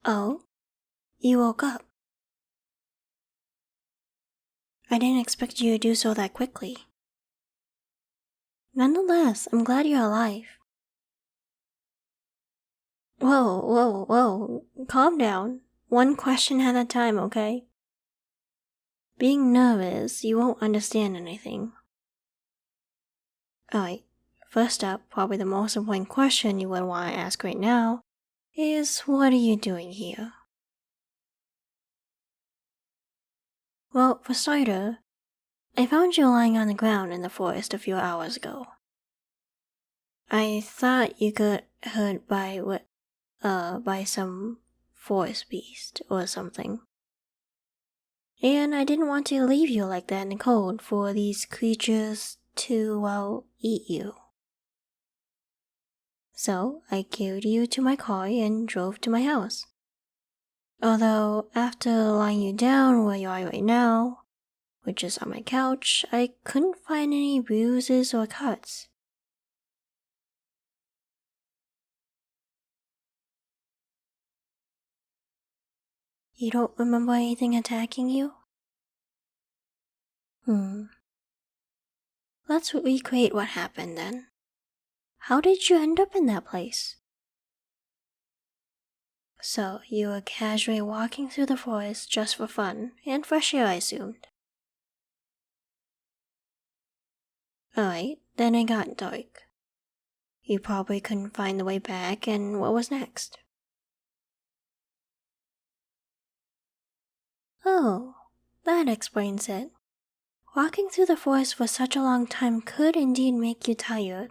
Oh, you woke up. I didn't expect you to do so that quickly. Nonetheless, I'm glad you're alive. Whoa. Calm down. One question at a time, okay? Being nervous, you won't understand anything. Alright, first up, probably the most important question you would want to ask right now is, what are you doing here? Well, for starter, I found you lying on the ground in the forest a few hours ago. I thought you got hurt by some forest beast or something. And I didn't want to leave you like that in the cold for these creatures to, well, eat you. So I carried you to my car and drove to my house. Although, after lying you down where you are right now, which is on my couch, I couldn't find any bruises or cuts. You don't remember anything attacking you? Let's recreate what happened then. How did you end up in that place? So, you were casually walking through the forest just for fun, and fresh air, I assumed. Alright, then it got dark. You probably couldn't find the way back, and what was next? Oh, that explains it. Walking through the forest for such a long time could indeed make you tired.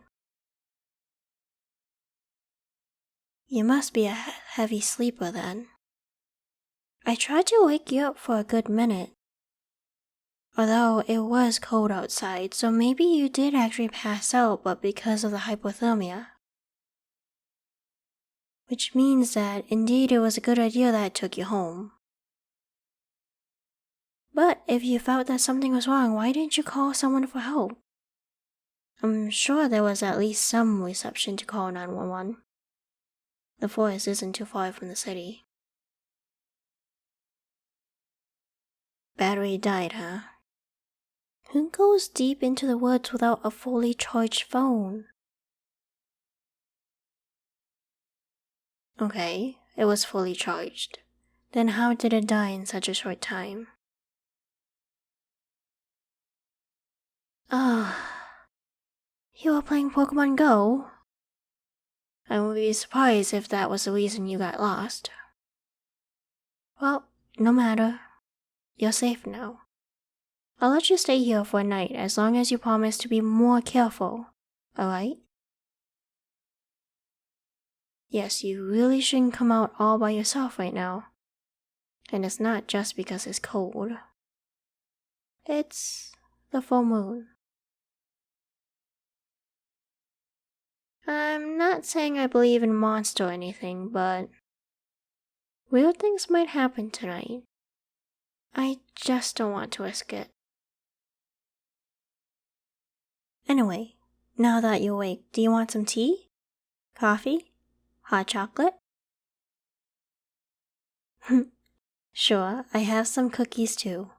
You must be a heavy sleeper then. I tried to wake you up for a good minute. Although it was cold outside, so maybe you did actually pass out, but because of the hypothermia. Which means that indeed it was a good idea that I took you home. But if you felt that something was wrong, why didn't you call someone for help? I'm sure there was at least some reception to call 911. The forest isn't too far from the city. Battery died, huh? Who goes deep into the woods without a fully charged phone? Okay, it was fully charged. Then how did it die in such a short time? You were playing Pokemon Go? I would be surprised if that was the reason you got lost. Well, no matter. You're safe now. I'll let you stay here for a night as long as you promise to be more careful, alright? Yes, you really shouldn't come out all by yourself right now. And it's not just because it's cold. It's the full moon. I'm not saying I believe in monsters or anything, but weird things might happen tonight. I just don't want to risk it. Anyway, now that you're awake, do you want some tea? Coffee? Hot chocolate? Sure, I have some cookies too.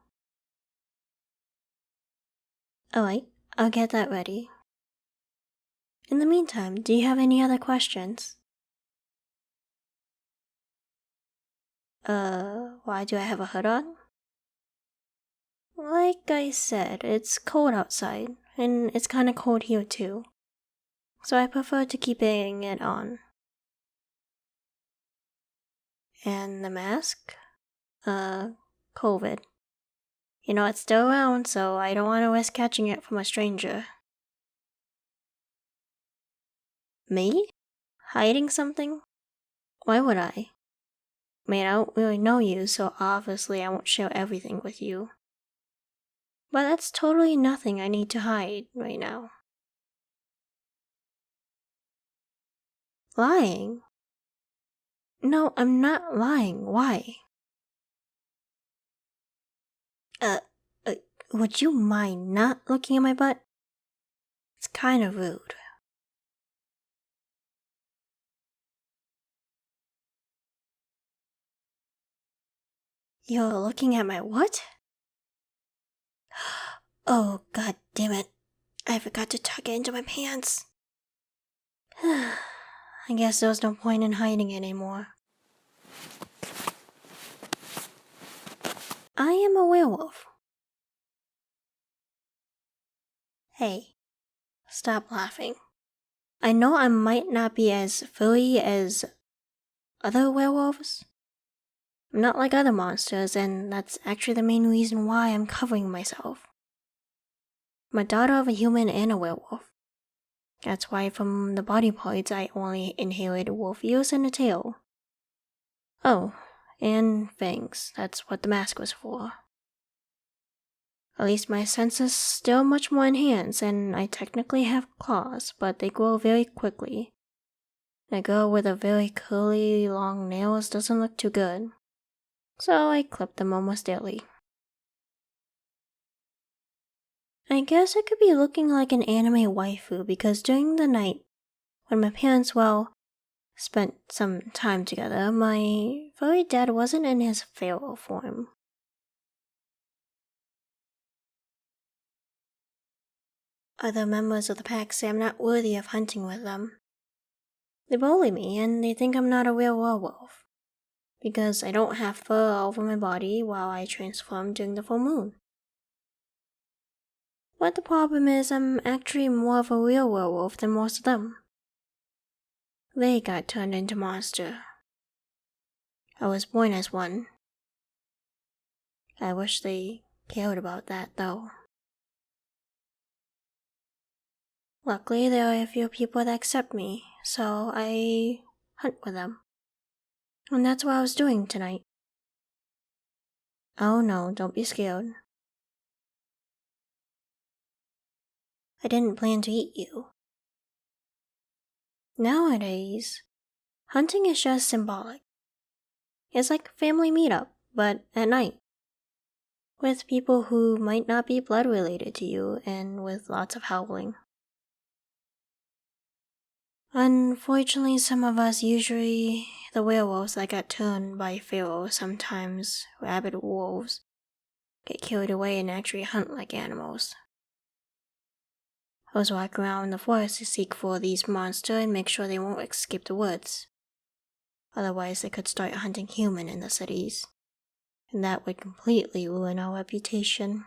Alright, I'll get that ready. In the meantime, do you have any other questions? Why do I have a hood on? Like I said, it's cold outside, and it's kinda cold here too. So I prefer to keep it on. And the mask? COVID. You know, it's still around, so I don't want to risk catching it from a stranger. Me? Hiding something? Why would I? I mean, I don't really know you, so obviously I won't share everything with you. But that's totally nothing I need to hide right now. Lying? No, I'm not lying. Why? Would you mind not looking at my butt? It's kind of rude. You're looking at my what? Oh, god damn it. I forgot to tuck it into my pants. I guess there was no point in hiding it anymore. I am a werewolf. Hey, stop laughing. I know I might not be as furry as other werewolves. I'm not like other monsters, and that's actually the main reason why I'm covering myself. I'm a daughter of a human and a werewolf. That's why from the body parts I only inherited wolf ears and a tail. Oh, and fangs, that's what the mask was for. At least my senses still much more enhanced, and I technically have claws, but they grow very quickly. A girl with a very curly, long nails doesn't look too good, so I clip them almost daily. I guess I could be looking like an anime waifu because during the night, when my parents, spent some time together, my furry dad wasn't in his feral form. Other members of the pack say I'm not worthy of hunting with them. They bully me and they think I'm not a real werewolf, because I don't have fur all over my body while I transform during the full moon. But the problem is I'm actually more of a real werewolf than most of them. They got turned into monster. I was born as one. I wish they cared about that though. Luckily, there are a few people that accept me, so I hunt with them. And that's what I was doing tonight. Oh no, don't be scared. I didn't plan to eat you. Nowadays, hunting is just symbolic. It's like a family meetup, but at night. With people who might not be blood related to you and with lots of howling. Unfortunately, some of us, usually the werewolves that got turned by feral, sometimes rabid wolves, get carried away and actually hunt like animals. I was walking around the forest to seek for these monsters and make sure they won't escape the woods. Otherwise, they could start hunting human in the cities, and that would completely ruin our reputation.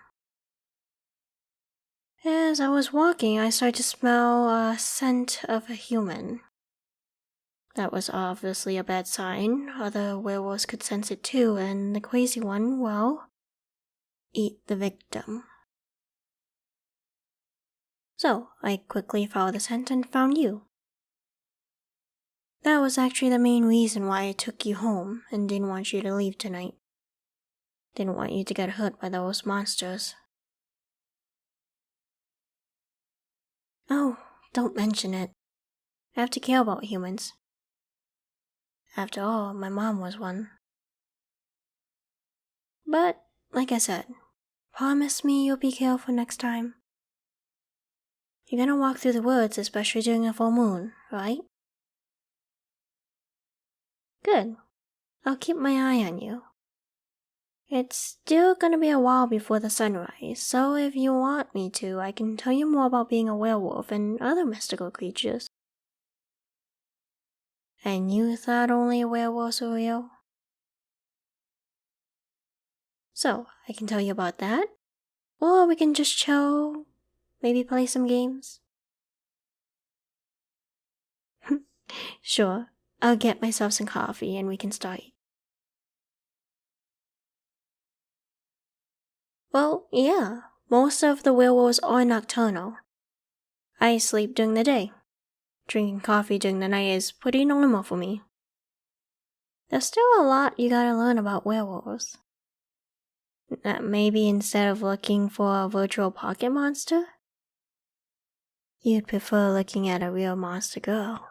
As I was walking, I started to smell a scent of a human. That was obviously a bad sign. Other werewolves could sense it too, and the crazy one, eat the victim. So, I quickly followed the scent and found you. That was actually the main reason why I took you home and didn't want you to leave tonight. Didn't want you to get hurt by those monsters. Oh, don't mention it. I have to care about humans. After all, my mom was one. But, like I said, promise me you'll be careful next time. You're gonna walk through the woods, especially during a full moon, right? Good. I'll keep my eye on you. It's still gonna be a while before the sunrise, so if you want me to, I can tell you more about being a werewolf and other mystical creatures. And you thought only werewolves were real? So, I can tell you about that? Or we can just chill, maybe play some games? Sure, I'll get myself some coffee and we can start. Well, yeah, most of the werewolves are nocturnal. I sleep during the day. Drinking coffee during the night is pretty normal for me. There's still a lot you gotta learn about werewolves. Maybe instead of looking for a virtual pocket monster, you'd prefer looking at a real monster girl.